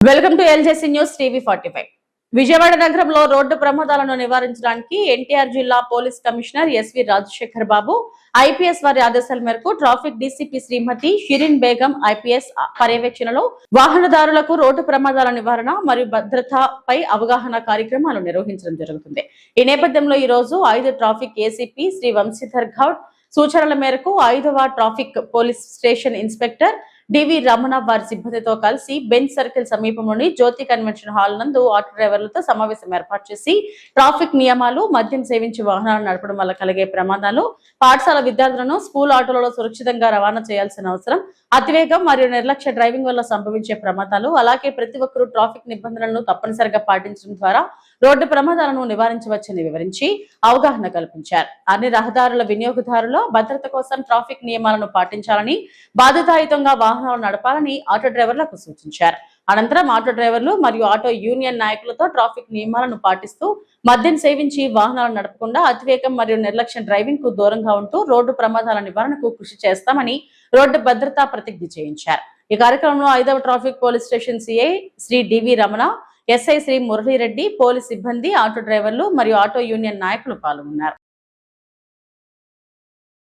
Welcome to LJC news TV 45. Vijayawada నగరంలో road ప్రమాదాలను నివారించడానికి ఎన్టీఆర్ జిల్లా police commissioner SV Rajasekhar Babu IPS వారి ఆదేశాల మేరకు traffic DCP Srimati Shirin Begum IPS పర్యవేక్షణలో వాహనదారులకు రోడ్డు ప్రమాదాల నివారణ మరియు భద్రతపై అవగాహన కార్యక్రమాలు నిర్వహించడం జరుగుతుంది. ఈ నేపథ్యంలో ఈ రోజు 5 ట్రాఫిక్ ఏసీపీ శ్రీ వంశీధర్ గౌడ్ సూచనల మేరకు 5వ ట్రాఫిక్ పోలీస్ స్టేషన్ ఇన్స్పెక్టర్ డివి రమణ వారి సిబ్బందితో కలిసి బెంచ్ సర్కిల్ సమీపంలోని జ్యోతి కన్వెన్షన్ హాల్ నందు ఆటో డ్రైవర్లతో సమావేశం ఏర్పాటు చేసి ట్రాఫిక్ నియమాలు, మద్యం సేవించి వాహనాలు నడపడం వల్ల కలిగే ప్రమాదాలు, పాఠశాల విద్యార్థులను స్కూల్ ఆటోలలో సురక్షితంగా రవాణా చేయాల్సిన అవసరం, అతివేగం మరియు నిర్లక్ష్య డ్రైవింగ్ వల్ల సంభవించే ప్రమాదాలు, అలాగే ప్రతి ఒక్కరూ ట్రాఫిక్ నిబంధనలను తప్పనిసరిగా పాటించడం ద్వారా రోడ్డు ప్రమాదాలను నివారించవచ్చని వివరించి అవగాహన కల్పించారు. అన్ని రహదారుల వినియోగదారుల భద్రత కోసం ట్రాఫిక్ నియమాలను పాటించాలని, బాధ్యతాయుతంగా వాహనాలు నడపాలని ఆటో డ్రైవర్లకు సూచించారు. అనంతరం ఆటో డ్రైవర్లు మరియు ఆటో యూనియన్ నాయకులతో ట్రాఫిక్ నియమాలను పాటిస్తూ మద్యం సేవించి వాహనాలు నడపకుండా అతివేగం మరియు నిర్లక్ష్య డ్రైవింగ్ కు దూరంగా ఉంటూ రోడ్డు ప్రమాదాల నివారణకు కృషి చేస్తామని రోడ్డు భద్రతా ప్రతిజ్ఞ చేయించారు. ఈ కార్యక్రమంలో 5వ traffic police station CI Sri DV Ramana, SI Sri Murali Reddy, police సిబ్బంది, ఆటో డ్రైవర్లు మరియు ఆటో యూనియన్ నాయకులు పాల్గొన్నారు.